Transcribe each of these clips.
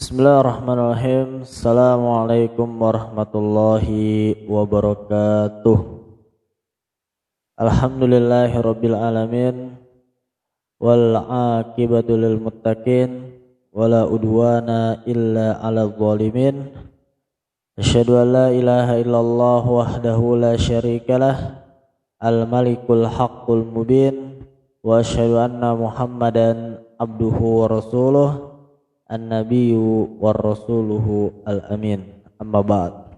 Bismillahirrahmanirrahim. Assalamualaikum warahmatullahi wabarakatuh. Alhamdulillahirabbil alamin wal aqibatu lil muttaqin wala udwana illa 'alal zalimin. Asyhadu an la ilaha illallah wahdahu la syarikalah al malikul haqqul mubin wa asyhadu anna Muhammadan abduhu wa rasuluh an-nabiyyu war rasuluhu al-amin. Amma ba'd.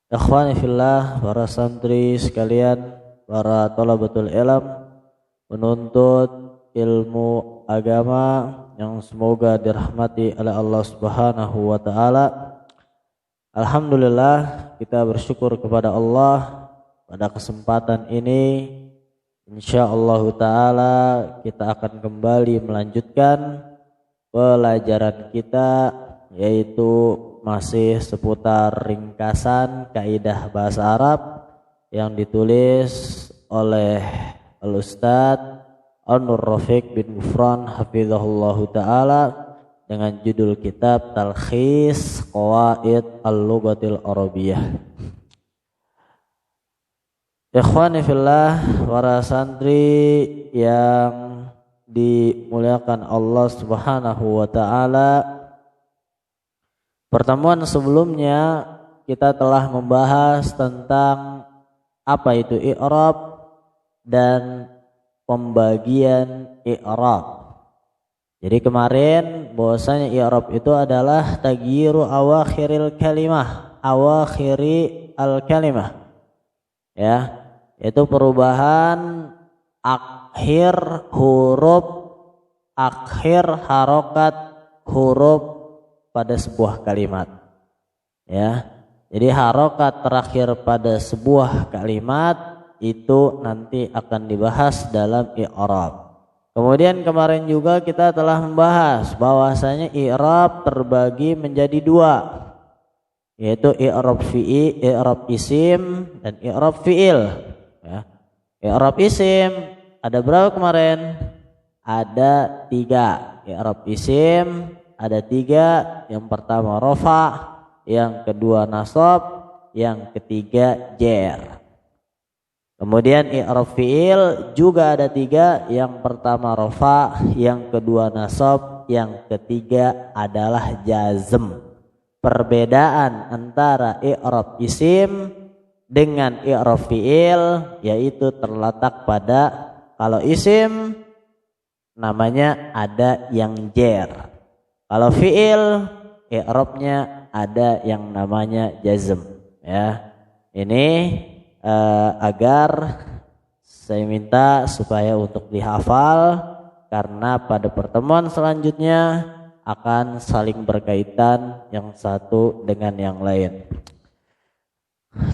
Ikhwani fillah, para santri sekalian, para thalabatul ilm, penuntut ilmu agama yang semoga dirahmati oleh Allah Subhanahu wa taala. Alhamdulillah, kita bersyukur kepada Allah pada kesempatan ini. Insyaallah taala kita akan kembali melanjutkan pelajaran kita, yaitu masih seputar ringkasan kaidah bahasa Arab yang ditulis oleh Al-Ustadz An-Nur Rafiq bin Gufran hafizahullahu ta'ala dengan judul kitab Talkhis Qawaid Al-Lughatil Arabiyyah. Ikhwani fillah, para santri yang dimuliakan Allah Subhanahu wa taala. Pertemuan sebelumnya kita telah membahas tentang apa itu i'rab dan pembagian i'rab. Jadi kemarin bahwasanya i'rab itu adalah taghyiru awakhiril kalimah, awakhiri al kalimah. Ya, itu perubahan akhir huruf, akhir harokat huruf pada sebuah kalimat. Ya, jadi harokat terakhir pada sebuah kalimat itu nanti akan dibahas dalam i'rab. Kemudian kemarin juga kita telah membahas bahwasanya i'rab terbagi menjadi dua, yaitu i'rab fi'il, i'rab isim, dan i'rab fi'il. Ya. I'rab isim ada berapa kemarin? Ada 3. I'rab isim ada 3. Yang pertama rafa, yang kedua nasab, yang ketiga jar. Kemudian i'rab fi'il juga ada 3. Yang pertama rafa, yang kedua nasab, yang ketiga adalah jazm. Perbedaan antara i'rab isim dengan i'rab fi'il yaitu terletak pada kalau isim namanya ada yang jar. Kalau fi'il i'rabnya ada yang namanya jazm. Ya. Ini agar saya minta supaya untuk dihafal, karena pada pertemuan selanjutnya akan saling berkaitan yang satu dengan yang lain.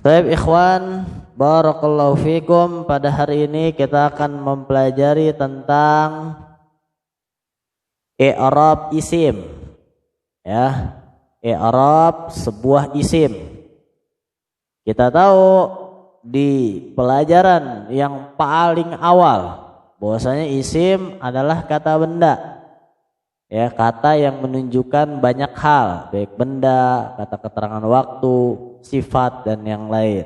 Baik ikhwan, barakallahu fikum. Pada hari ini kita akan mempelajari tentang i'rab isim. Ya, i'rab sebuah isim. Kita tahu di pelajaran yang paling awal bahwasanya isim adalah kata benda. Ya, kata yang menunjukkan banyak hal, baik benda, kata keterangan waktu, sifat dan yang lain.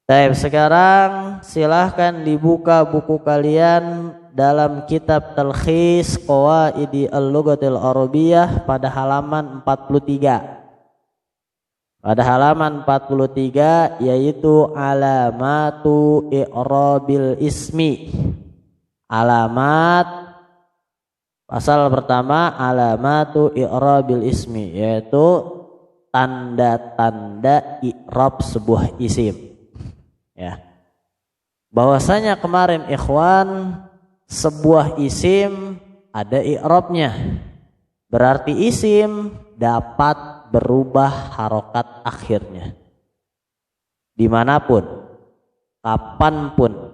Baik, sekarang silahkan dibuka buku kalian dalam kitab Talkhis Qawaid Al-Lughatil Arabiyyah pada halaman 43. Pada halaman 43 yaitu alamatu i'rabil ismi. Alamat pasal pertama, alamatu i'rabil ismi, yaitu tanda-tanda i'rab sebuah isim. Ya. Bahwasanya kemarin ikhwan, sebuah isim ada i'rabnya. Berarti isim dapat berubah harokat akhirnya. Dimanapun, kapanpun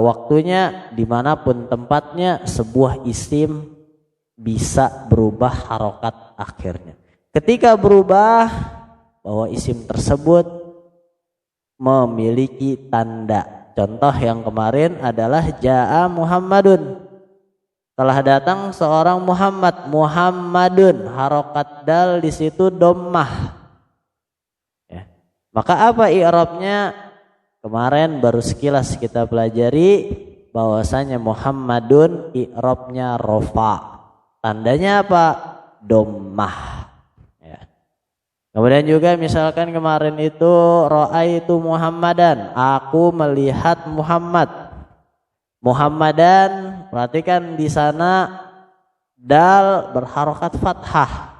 waktunya, dimanapun tempatnya, sebuah isim bisa berubah harokat akhirnya. Ketika berubah, bahwa isim tersebut memiliki tanda. Contoh yang kemarin adalah Ja'a Muhammadun. Telah datang seorang Muhammad, Muhammadun, harokat dal di situ dhammah. Ya. Maka apa i'rabnya? Kemarin baru sekilas kita pelajari bahwasanya Muhammadun i'rabnya rofa. Tandanya apa? Dhammah. Ya. Kemudian juga misalkan kemarin itu ra'aitu Muhammadan, aku melihat Muhammad. Muhammadan, perhatikan di sana dal berharokat fathah.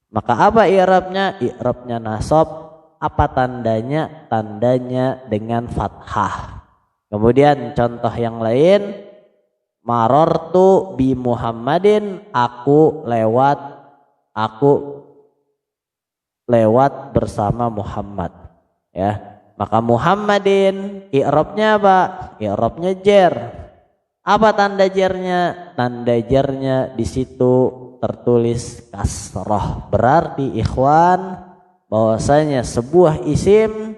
Maka apa i'rabnya? I'rabnya nasab. Apa tandanya? Tandanya dengan fathah. Kemudian contoh yang lain, marortu bi Muhammadin, aku lewat bersama Muhammad. Ya. Maka Muhammadin i'rabnya apa? I'rabnya jer. Apa tanda jernya? Tanda jernya di situ tertulis kasrah. Berarti ikhwan bahwasanya sebuah isim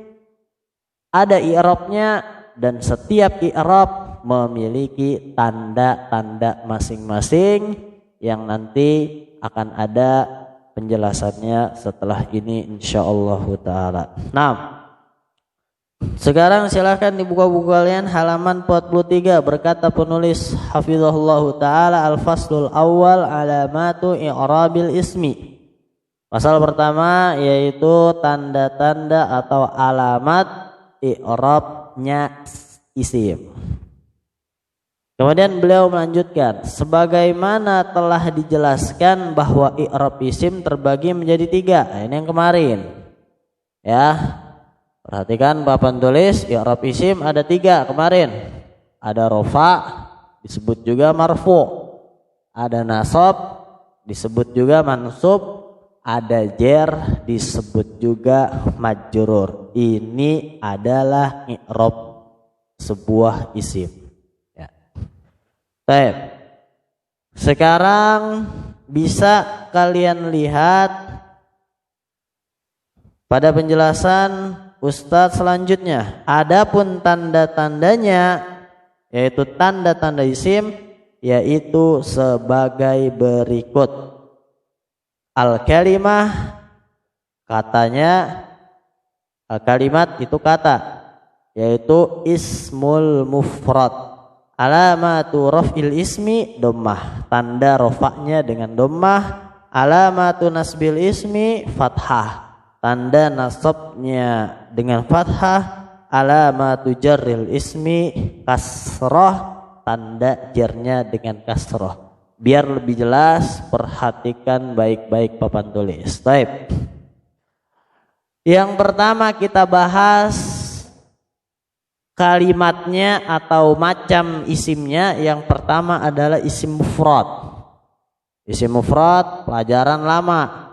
ada i'rabnya dan setiap i'rab memiliki tanda-tanda masing-masing yang nanti akan ada penjelasannya setelah ini insyaallah taala. Nah, sekarang silahkan dibuka buku kalian halaman 43. Berkata penulis hafizahullah ta'ala, al-faslul awal alamatu i'rabil ismi. Pasal pertama yaitu tanda-tanda atau alamat i'rabnya isim. Kemudian beliau melanjutkan, sebagaimana telah dijelaskan bahwa i'rab isim terbagi menjadi 3. Nah, ini yang kemarin. Ya. Perhatikan papan tulis i'rab isim ada 3 kemarin. Ada rofa, disebut juga marfu. Ada nasab, disebut juga mansub. Ada jer, disebut juga majrur. Ini adalah i'rab sebuah isim. Ya. Baik. Sekarang bisa kalian lihat pada penjelasan Ustadz selanjutnya. Adapun tanda-tandanya yaitu tanda-tanda isim yaitu sebagai berikut. Al-kalimah katanya, al-kalimat itu kata yaitu ismul mufrad. Alamatu raf'il ismi dhammah. Tanda rafa'nya dengan dhammah. Alamatu nasbil ismi fathah. Tanda nasabnya dengan fathah. Alamatu jarril ismi kasrah. Tanda jarnya dengan kasrah. Biar lebih jelas, perhatikan baik-baik papan tulis. Baik. Yang pertama kita bahas kalimatnya atau macam isimnya. Yang pertama adalah isim mufrad. Isim mufrad pelajaran lama.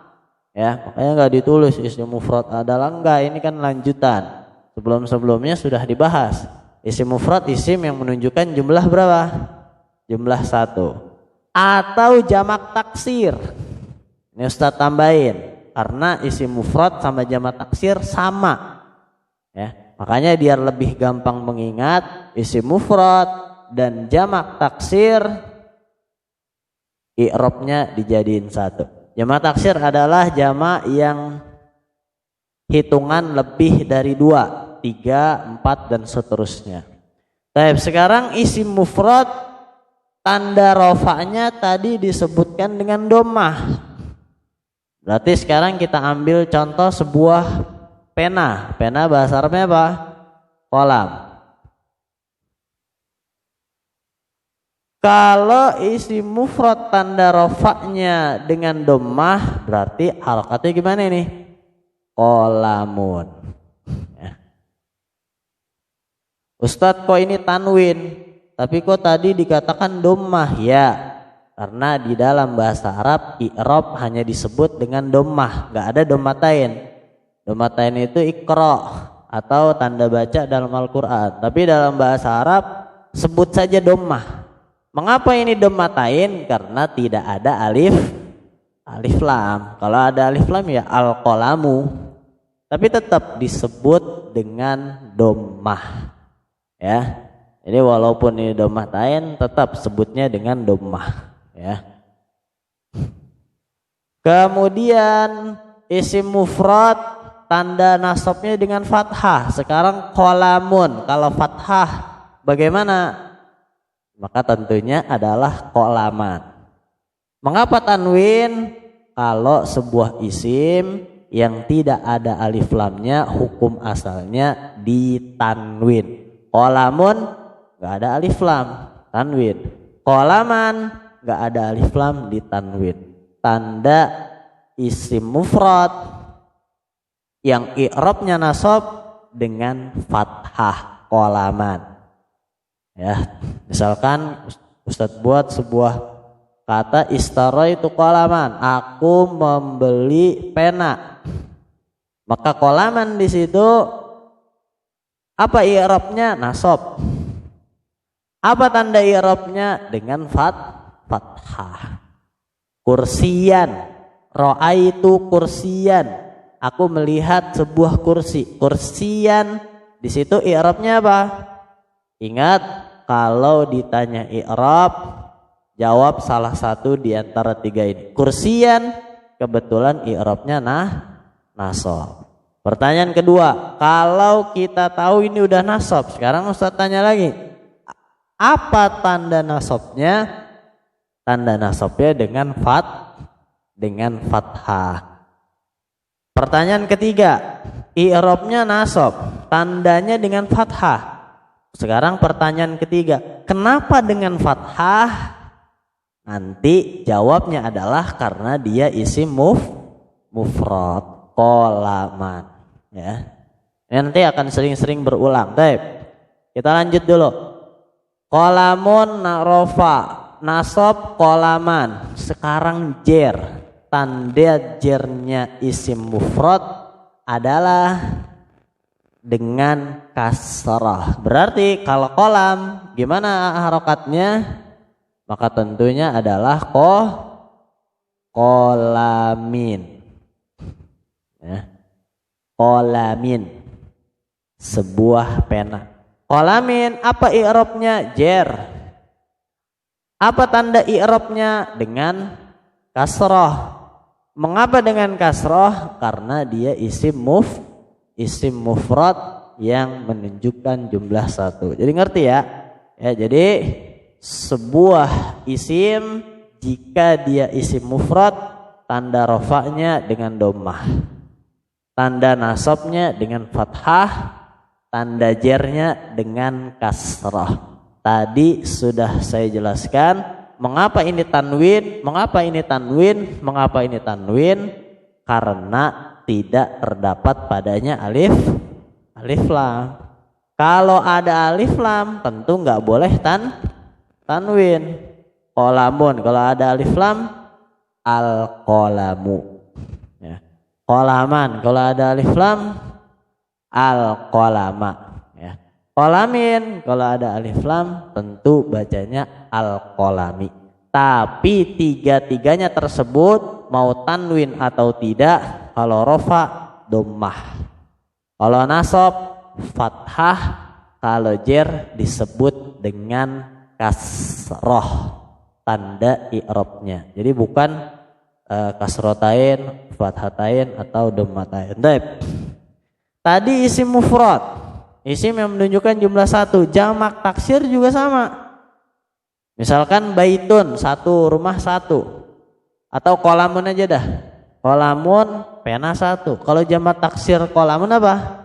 Ya, makanya nggak ditulis isim mufrad adalah enggak, ini kan lanjutan. Sebelum-sebelumnya sudah dibahas. Isim mufrad isim yang menunjukkan jumlah berapa? Jumlah 1. Atau jamak taksir. Ini Ustadz tambahin karena isim mufrad sama jamak taksir sama. Ya, makanya biar lebih gampang mengingat, isim mufrad dan jamak taksir i'rabnya dijadiin 1. Jamak taksir adalah jamak yang hitungan lebih dari 2, 3, 4 dan seterusnya. Baik, sekarang isim mufrad tanda rofa'nya tadi disebutkan dengan dhammah. Berarti sekarang kita ambil contoh sebuah pena. Pena bahasa Arabnya apa? Qalam. Kalau isim mufrad tanda rofa'nya dengan dhammah, berarti harokatnya gimana ini? Qalamun. Ya. Ustadz kok ini tanwin? Tapi kok tadi dikatakan dhammah? Ya, karena di dalam bahasa Arab i'rab hanya disebut dengan dhammah, enggak ada dhammatain. Dhammatain itu iqra atau tanda baca dalam Al-Qur'an. Tapi dalam bahasa Arab sebut saja dhammah. Mengapa ini dhammatain? Karena tidak ada alif lam. Kalau ada alif lam ya al-qalamu. Tapi tetap disebut dengan dhammah. Ya. Jadi walaupun ini dhammah tain tetap sebutnya dengan dhammah ya. Kemudian isim mufrad tanda nasabnya dengan fathah. Sekarang qalamun, kalau fathah bagaimana? Maka tentunya adalah qalaman. Mengapa tanwin? Kalau sebuah isim yang tidak ada alif lamnya hukum asalnya ditanwin. Qalamun nggak ada alif lam, tanwin. Qalaman nggak ada alif lam, ditanwin. Tanda isim mufrad yang i'rabnya nasab dengan fathah, qalaman. Ya, misalkan Ustadz buat sebuah kata istaraitu qalaman, aku membeli pena. Maka qalaman di situ apa i'rabnya? Nasab. Apa tanda i'rabnya? Dengan fathah. Kursiyan, ra'aitu kursiyan, aku melihat sebuah kursi. Kursiyan di situ i'rabnya apa? Ingat, kalau ditanya i'rab, jawab salah satu di antara tiga ini. Kursiyan kebetulan i'rabnya nasab. Pertanyaan kedua, kalau kita tahu ini udah nasab, sekarang Ustaz tanya lagi, apa tanda nasabnya? Tanda nasabnya dengan fathah. Pertanyaan ketiga, i'rabnya nasab, tandanya dengan fathah. Sekarang pertanyaan ketiga, kenapa dengan fathah? Nanti jawabnya adalah karena dia isim mufrad, qalaman ya. Nanti akan sering-sering berulang. Baik. Kita lanjut dulu. Qalamun narofa, nasab qalaman. Sekarang jer. Tanda jernya isim mufrad adalah dengan kasrah. Berarti kalau qalam gimana harokatnya? Maka tentunya adalah qalamin. Ya. Qalamin, sebuah pena. Qalamin, apa i'rabnya? Jer. Apa tanda i'rabnya? Dengan kasrah. Mengapa dengan kasrah? Karena dia isim mufrad yang menunjukkan jumlah satu. Jadi ngerti ya? Ya, jadi sebuah isim jika dia isim mufrad, tanda rafa'nya dengan dhammah, tanda nasabnya dengan fathah, tanda jernya dengan kasrah. Tadi sudah saya jelaskan mengapa ini tanwin, mengapa ini tanwin, karena tidak terdapat padanya alif lam. Kalau ada alif lam tentu nggak boleh tanwin. Qalamun, kalau ada alif lam al-qalamu ya. Qalaman, kalau ada alif lam al-qalama ya. Qalamin, kalau ada alif lam tentu bacanya al-qalami. Tapi tiga-tiganya tersebut mau tanwin atau tidak, kalau rofa dhammah, kalau nasab fathah, kalau jer disebut dengan kasroh, tanda i'rabnya. Jadi bukan kasrotain, fathatain atau dhammatain. Tadi isim mufrad, isim yang menunjukkan jumlah satu. Jamak taksir juga sama. Misalkan baitun, satu, rumah satu, atau qalamun aja dah. Qalamun, pena satu. Kalau jamak taksir qalamun apa?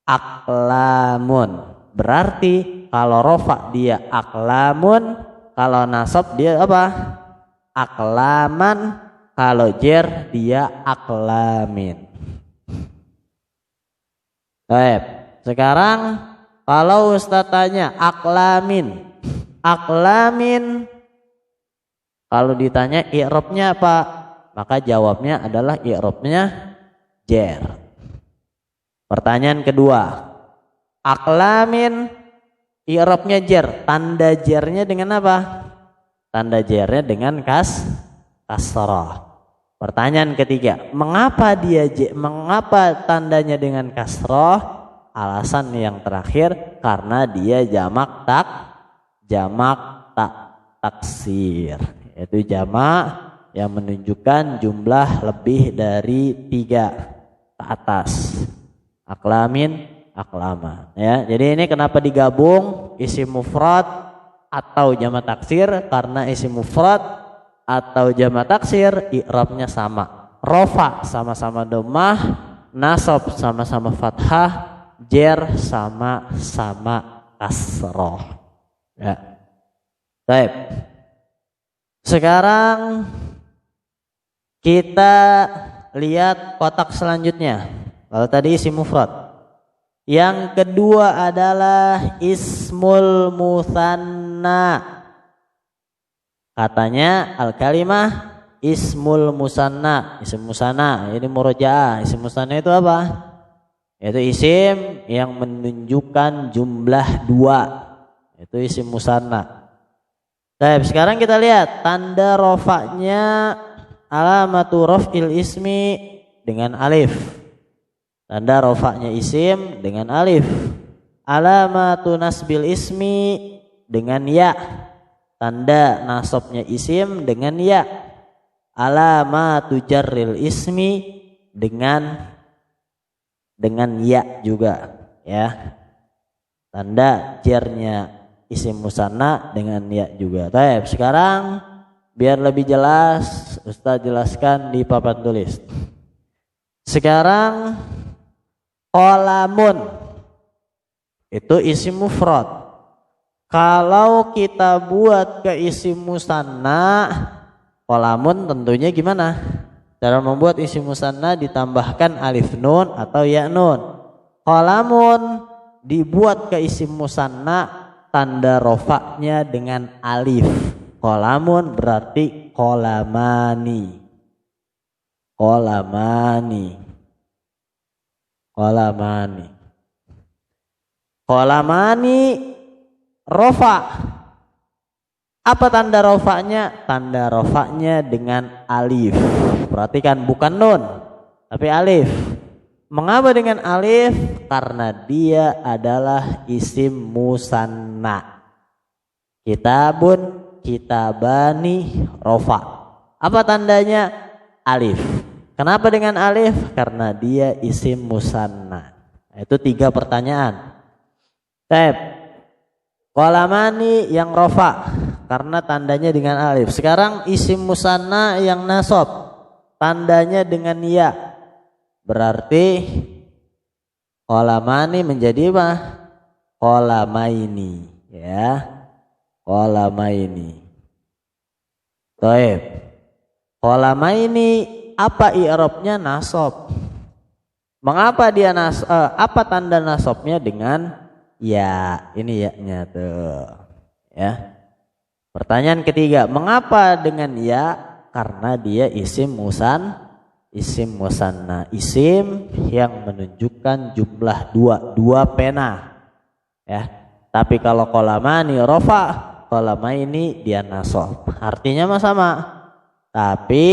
Aqlamun. Berarti kalau rofa dia aqlamun, kalau nasab dia apa? Aqlaman, kalau jer dia aqlamin. Baik, sekarang kalau Ustaz tanya aqlamin, kalau ditanya i'rabnya apa? Maka jawabnya adalah i'rabnya jer. Pertanyaan kedua, aqlamin i'rabnya jer, tanda jernya dengan apa? Tanda jernya dengan kasrah. Pertanyaan ketiga, mengapa tandanya dengan kasrah? Alasan yang terakhir karena dia jamak taksir, yaitu jamak yang menunjukkan jumlah lebih dari 3 ke atas. Aklamin, aklama. Ya, jadi ini kenapa digabung isim mufrad atau jamak taksir? Karena isim mufrad atau jamak taksir i'rabnya sama. Rofa sama-sama dhammah, nasab sama-sama fathah, jer sama-sama kasroh. Ya. Baik. Sekarang kita lihat kotak selanjutnya. Kalau tadi isim mufrad. Yang kedua adalah ismul musanna. Katanya al-kalimah ismul musanna. Isim musanna ini murojaah. Isim musanna itu apa? Itu isim yang menunjukkan jumlah 2. Itu isim musanna. Baik, sekarang kita lihat tanda rofaknya. Alamatu raf'il ismi dengan alif. Tanda rofaknya isim dengan alif. Alamatu nasbil ismi dengan ya. Tanda nasabnya isim dengan ya. Alamatu jarril ismi dengan ya juga, ya. Tanda jarnya isim musanna dengan ya juga. Baik, sekarang biar lebih jelas, Ustaz jelaskan di papan tulis. Sekarang qalamun itu isim mufrad. Kalau kita buat ke isim musanna, qalamun tentunya gimana? Cara membuat isim musanna ditambahkan alif nun atau ya nun. Qalamun dibuat ke isim musanna, tanda rofaknya dengan alif. Qalamun berarti qalamani. Qalamani. Qalamani. Qalamani rofa. Apa tanda rofaknya? Tanda rofaknya dengan alif. Perhatikan, bukan nun tapi alif. Mengapa dengan alif? Karena dia adalah isim musanna. Kitabun, kitabani, rofa. Apa tandanya? Alif. Kenapa dengan alif? Karena dia isim musanna. Itu 3 pertanyaan. Tab. Qalamani yang rofa karena tandanya dengan alif. Sekarang isim musanna yang nasab, tandanya dengan ya. Berarti qalamani menjadi apa? Qalamaini, ya. Qalamaini. Baik. Qalamaini apa i'rabnya? Nasab. Mengapa dia apa tanda nasabnya dengan ya? Ini ya-nya tuh. Ya. Pertanyaan ketiga, mengapa dengan ya? Karena dia isim musanna, isim yang menunjukkan jumlah 2 pena. Ya. Tapi kalau qalamani rofa, qalamaini dia nasab. Artinya sama. Tapi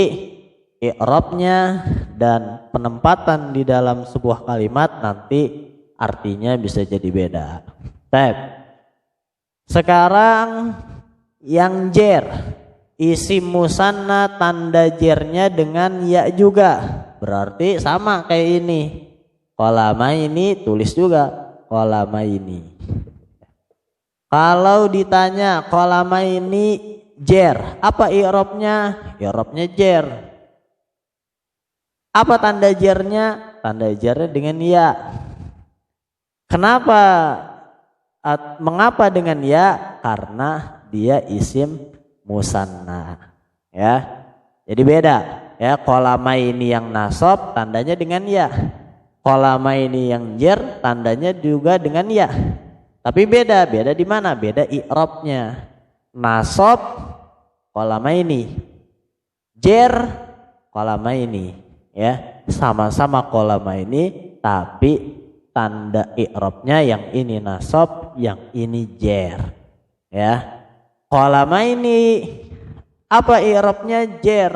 i'rabnya dan penempatan di dalam sebuah kalimat nanti artinya bisa jadi beda. Baik. Sekarang yang jer, isim musanna tanda jernya dengan ya juga. Berarti sama kayak ini. Qalamaini tulis juga qalamaini. Kalau ditanya qalamaini jer, apa i'rabnya? I'rabnya jer. Apa tanda jernya? Tanda jernya dengan ya. Kenapa? Mengapa dengan ya? Karena dia isim musanna. Ya. Jadi beda. Ya, qalamaini yang nasab tandanya dengan ya. Qalamaini yang jer tandanya juga dengan ya. Tapi beda di mana? Beda i'rabnya. Nasab qalamaini, jer qalamaini, ya. Sama-sama qalamaini tapi tanda i'rabnya yang ini nasab, yang ini jer, ya. Qalamaini apa i'rabnya? Jer.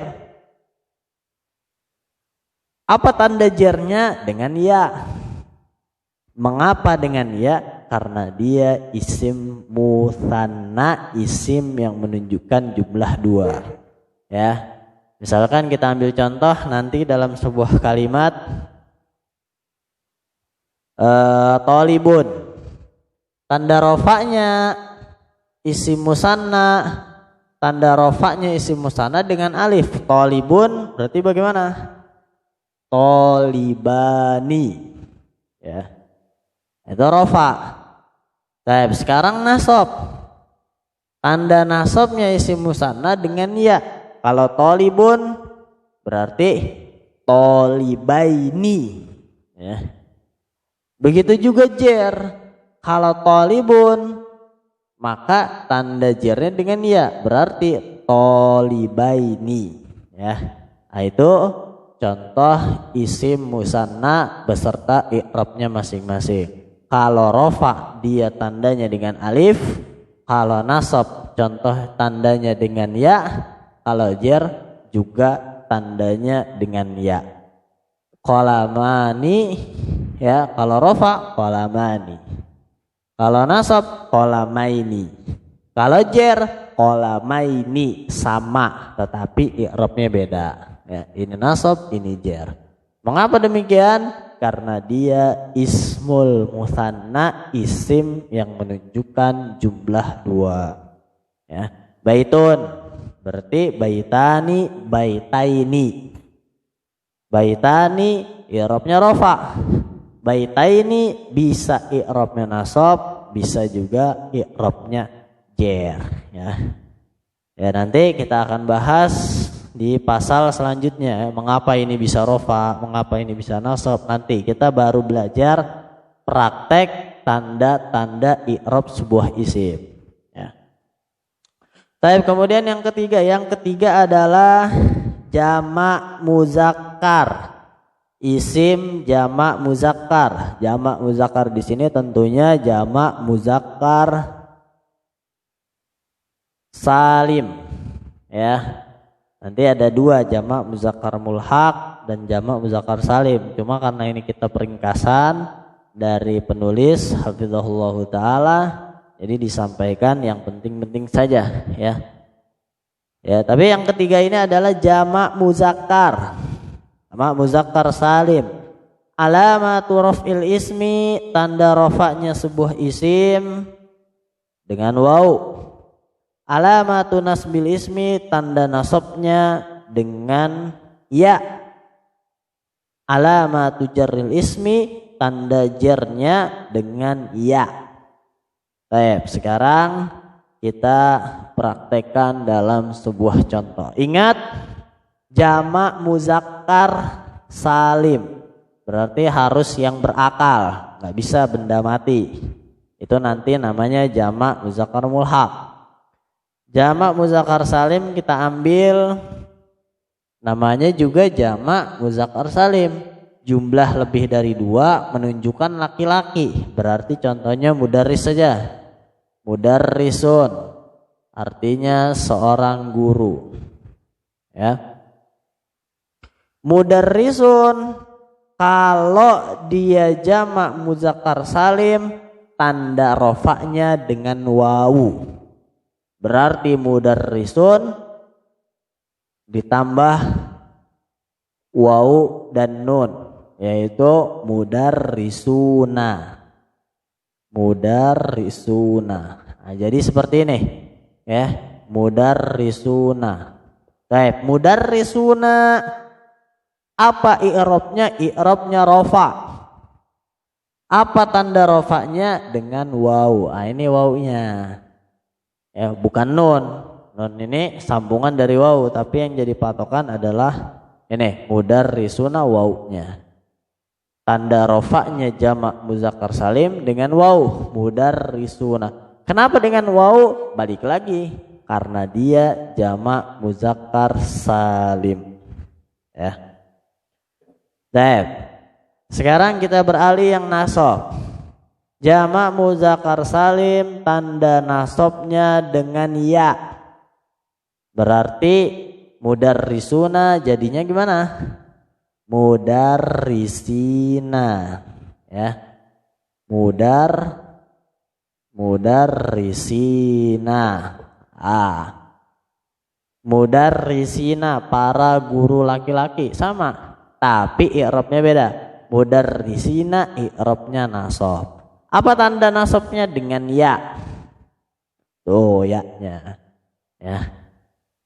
Apa tanda jernya? Dengan ya. Mengapa dengan ya? Karena dia isim mutsanna, isim yang menunjukkan jumlah 2. Ya. Misalkan kita ambil contoh nanti dalam sebuah kalimat tolibun. Tanda rofaknya isim musanna, tanda rofaknya isim musanna dengan alif. Tolibun berarti bagaimana? Tolibani. Ya. Itu rofa. Baik, sekarang nasab. Tanda nasabnya isim musanna dengan ya. Kalau tolibun berarti tolibaini. Ya. Begitu juga jer. Kalau tolibun maka tanda jernya dengan ya, berarti tolibaini. Ya. Nah, itu contoh isim musanna beserta i'rabnya masing-masing. Kalau rofa dia tandanya dengan alif, kalau nasab contoh tandanya dengan ya, kalau jer juga tandanya dengan ya. Qalamani, ya, kalau rofa qalamani, kalau nasab qalamaini, kalau jer qalamaini, sama tetapi i'rabnya beda. Ya, ini nasab, ini jer. Mengapa demikian? Karena dia ismul mutsanna, isim yang menunjukkan jumlah 2. Ya. Baitun berarti baitani, baitaini. Baitani i'rabnya rafa. Baitaini bisa i'rabnya nasab, bisa juga i'rabnya jer. Ya. Ya, nanti kita akan bahas di pasal selanjutnya, mengapa ini bisa rofa, mengapa ini bisa nasab. Nanti kita baru belajar praktek tanda-tanda i'rab sebuah isim. Ya. Tapi kemudian yang ketiga adalah jamak muzakkar. Isim jamak muzakkar. Jamak muzakkar di sini tentunya jamak muzakkar salim. Ya. Nanti ada 2, jamak muzakkar mulhaq dan jamak muzakkar salim. Cuma karena ini kita peringkasan dari penulis hafizahullah taala, jadi disampaikan yang penting-penting saja, ya. Ya, tapi yang ketiga ini adalah jamak muzakkar. Jamak muzakkar salim. Alamatu raf'il ismi, tanda rafa'nya sebuah isim dengan waw. Alamatu nasbil ismi, tanda nasabnya dengan ya. Alamatu jarril ismi, tanda jarnya dengan ya. Baik, sekarang kita praktekkan dalam sebuah contoh. Ingat, jamak muzakkar salim berarti harus yang berakal, nggak bisa benda mati. Itu nanti namanya jamak muzakkar mulhaq. Jamak muzakkar salim kita ambil namanya juga jamak muzakkar salim. Jumlah lebih dari 2 menunjukkan laki-laki. Berarti contohnya mudarris saja. Mudarrisun artinya seorang guru. Ya. Mudarrisun kalau dia jamak muzakkar salim tanda rofaknya dengan wawu. Berarti mudarrisun ditambah waw dan nun, yaitu mudarrisuna. Mudarrisuna. Nah, jadi seperti ini, ya, mudarrisuna. Baik, mudarrisuna apa i'rabnya? I'rabnya rafa. Apa tanda rafanya? Dengan waw. Nah, ini wawnya. Ya, bukan nun. Nun ini sambungan dari waw, tapi yang jadi patokan adalah ini mudarrisuna wawnya. Tanda rofaknya jamak muzakkar salim dengan waw, mudarrisuna. Kenapa dengan waw? Balik lagi, karena dia jamak muzakkar salim. Ya. Baik. Sekarang kita beralih yang nasab. Jamak muzakkar salim tanda nasabnya dengan ya. Berarti mudarrisuna jadinya gimana? Mudarrisina. Ya. mudarrisina. Mudarrisina, para guru laki-laki, sama, tapi i'rabnya beda. Mudarrisina i'rabnya nasab. Apa tanda nasabnya? Dengan ya. Tuh ya-nya. Ya.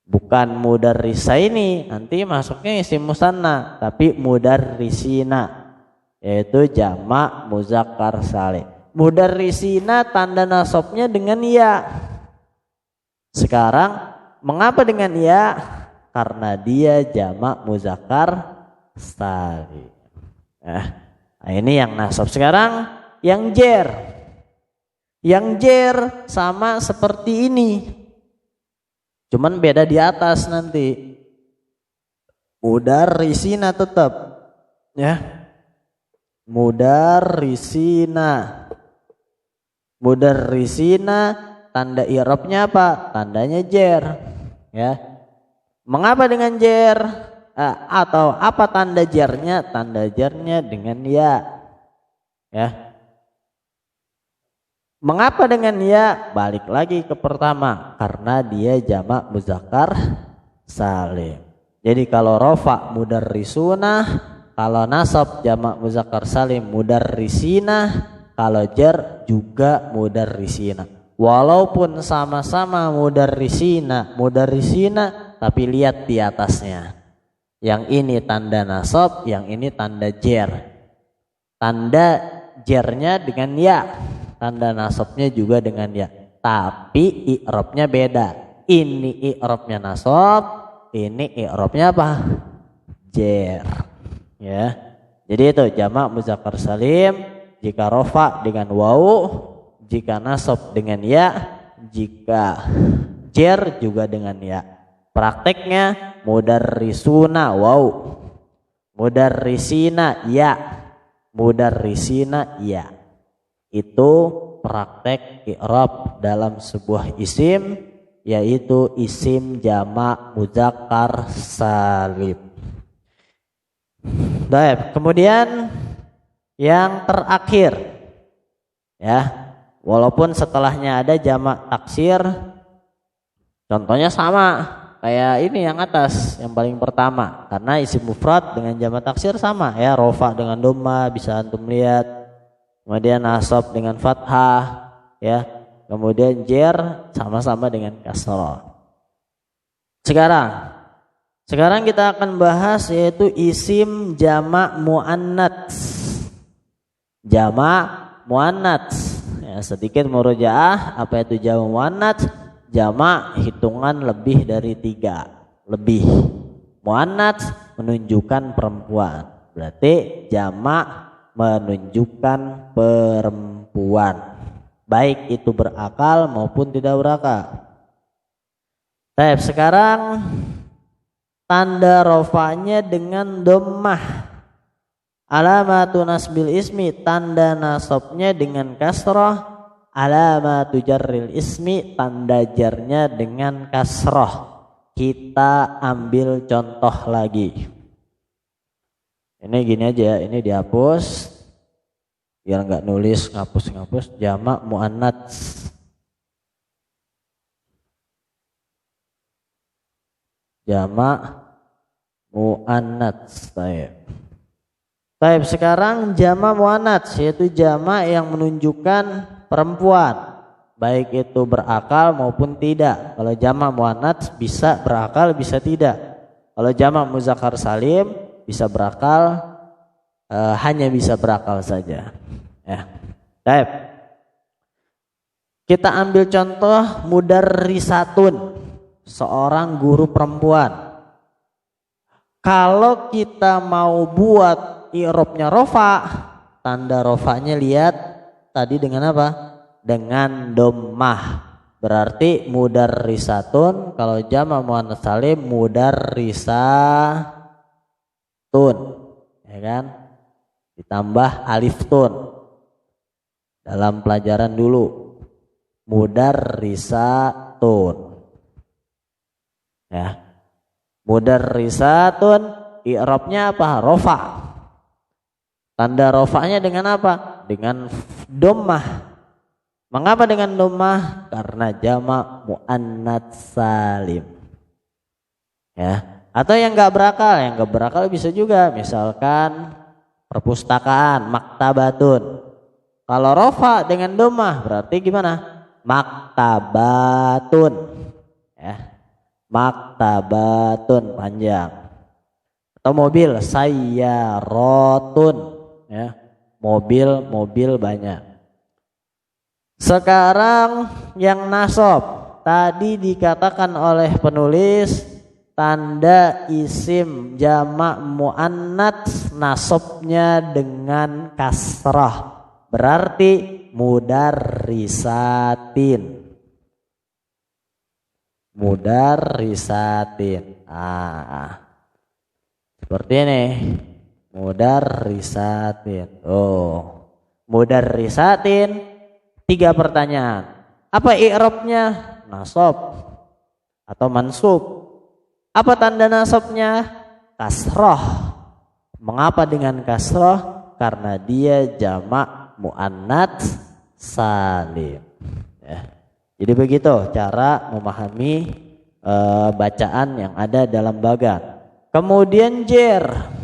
Bukan mudarrisaini, nanti masuknya isim musanna, tapi mudarrisina, yaitu jamak muzakkar salim. Mudarrisina tanda nasabnya dengan ya. Sekarang mengapa dengan ya? Karena dia jamak muzakkar salim. Nah, ini yang nasab. Sekarang yang jer. Yang jer sama seperti ini. Cuman beda di atas nanti. Mudarrisina tetap. Ya. Mudarrisina. Mudarrisina tanda i'rabnya apa? Tandanya jer. Ya. Mengapa dengan jer? Atau apa tanda jernya? Tanda jernya dengan ya. Ya. Mengapa dengan ya? Balik lagi ke pertama, karena dia jamak muzakkar salim. Jadi kalau rofa mudarrisuna, kalau nasab jamak muzakkar salim mudarrisina, kalau jar juga mudarrisina. Walaupun sama-sama mudarrisina, tapi lihat di atasnya. Yang ini tanda nasab, yang ini tanda jar. Tanda jarnya dengan ya. Tanda nasabnya juga dengan ya, tapi i'rabnya beda. Ini i'rabnya nasab, ini i'rabnya apa? Jer. Ya. Jadi itu jamak muzakkar salim. Jika rofa dengan waw, jika nasab dengan ya, jika jer juga dengan ya. Prakteknya mudarrisuna waw, mudarrisina ya, mudarrisina ya. Itu praktek i'rab dalam sebuah isim, yaitu isim jamak muzakkar salim. Baik, kemudian yang terakhir, ya, walaupun setelahnya ada jamak taksir, contohnya sama kayak ini yang atas, yang paling pertama, karena isim mufrad dengan jamak taksir sama, ya, rofa dengan dhamma bisa antum lihat. Kemudian nasab dengan fathah, ya. Kemudian jer sama-sama dengan kasrah. Sekarang kita akan bahas yaitu isim jamak muannats. Jamak muannats. Ya, sedikit murojaah, apa itu jamak muannats? Jamak hitungan lebih dari 3. Lebih. Muannats menunjukkan perempuan. Berarti jamak menunjukkan perempuan, baik itu berakal maupun tidak berakal. Baik, sekarang tanda rofanya dengan dhammah. Alamatu nasbil ismi, tanda nasabnya dengan kasrah. Alamatu jarril ismi, tanda jarnya dengan kasrah. Kita ambil contoh lagi. Ini gini aja, ini dihapus biar nggak nulis ngapus jamak muannats. Jamak muannats. Baik, sekarang jamak muannats yaitu jamak yang menunjukkan perempuan, baik itu berakal maupun tidak. Kalau jamak muannats bisa berakal bisa tidak. Kalau jamak muzakkar salim bisa berakal, hanya bisa berakal saja. Ya. Baik. Kita ambil contoh mudarrisatun, seorang guru perempuan. Kalau kita mau buat i'rabnya rofa, tanda rofanya lihat tadi dengan apa? Dengan dhammah. Berarti mudarrisatun, kalau jamak muannats salim mudarrisatun. Ya kan? Ditambah alif tun. Dalam pelajaran dulu. Mudarrisatun. Ya. Mudarrisatun, i'rabnya apa? Rofa. Tanda rofanya dengan apa? Dengan Dhammah. Mengapa dengan dhammah? Karena jamak muannats salim. Ya. Atau yang enggak berakal bisa juga. Misalkan perpustakaan, maktabatun. Kalau rofa dengan dhammah berarti gimana? Maktabatun. Ya. Maktabatun panjang. Atau mobil, sayyaratun. Ya. Mobil banyak. Sekarang yang nasab, tadi dikatakan oleh penulis tanda isim jamak muannats nasabnya dengan kasrah, berarti mudarrisatin. Seperti ini, mudarrisatin. Mudarrisatin. 3 pertanyaan. Apa i'rabnya? Nasab atau mansub? Apa tanda nasabnya? Kasrah. Mengapa dengan kasrah? Karena dia jamak muannats salim. Ya. Jadi begitu cara memahami bacaan yang ada dalam bagan. Kemudian jer.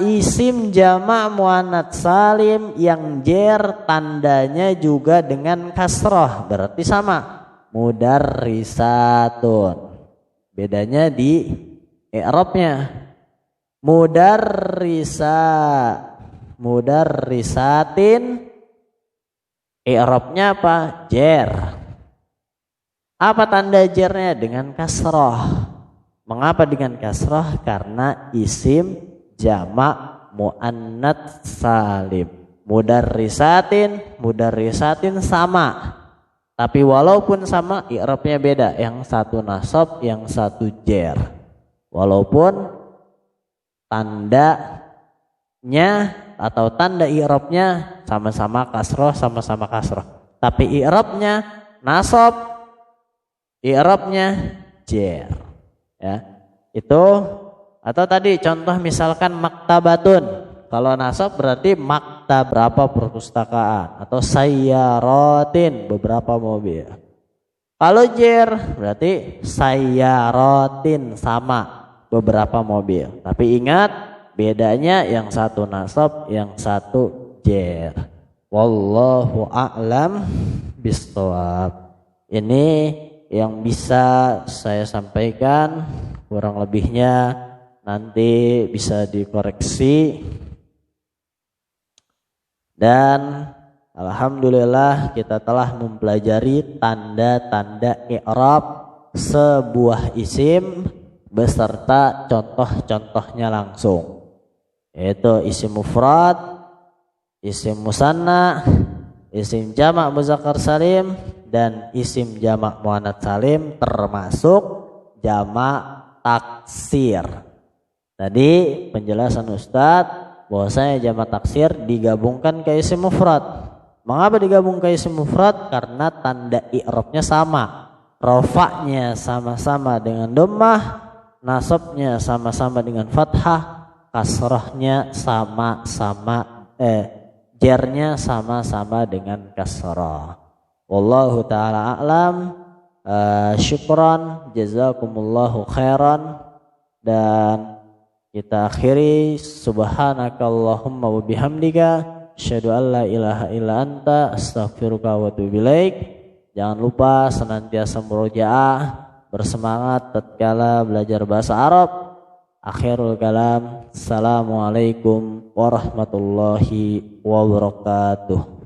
Isim jamak muannats salim yang jer tandanya juga dengan kasrah, berarti sama, mudarrisatun. Bedanya di i'rabnya. Mudarrisatin i'rabnya apa? Jer. Apa tanda jernya? Dengan kasrah. Mengapa dengan kasrah? Karena isim jamak muannats salim. Mudarrisatin sama. Tapi walaupun sama i'rabnya beda, yang satu nasab, yang satu jer. Walaupun tandanya atau tanda i'rabnya sama-sama kasrah. Tapi i'rabnya nasab, i'rabnya jer. Ya. Itu. Atau tadi contoh misalkan maktabatun. Kalau nasab berarti maktab, berapa perpustakaan. Atau sayyaratin, beberapa mobil. Kalau jer berarti sayyaratin, sama, beberapa mobil. Tapi ingat bedanya yang satu nasab, yang satu jer. Wallahu a'lam bishawab. Ini yang bisa saya sampaikan, kurang lebihnya nanti bisa dikoreksi. Dan alhamdulillah kita telah mempelajari tanda-tanda i'rab sebuah isim beserta contoh-contohnya langsung, yaitu isim mufrad, isim musanna, isim jamak muzakkar salim, dan isim jamak muannats salim, termasuk jamak taksir. Tadi penjelasan Ustadz bahwasanya jamak taksir digabungkan ke isim mufrad. Mengapa digabung ke isim mufrad? Karena tanda i'rabnya sama. Rofa'nya sama-sama dengan dhammah, nasabnya sama-sama dengan fathah, kasrahnya jernya sama-sama dengan kasrah. Wallahu taala a'lam. Syukran, jazakumullahu khairan. Dan kita akhiri, subhanakallahumma wa bihamdika asyhadu an la ilaha illa anta astaghfiruka wa atubu ilaik. Jangan lupa senantiasa murojaah, bersemangat tatkala belajar bahasa Arab. Akhirul kalam, assalamualaikum warahmatullahi wabarakatuh.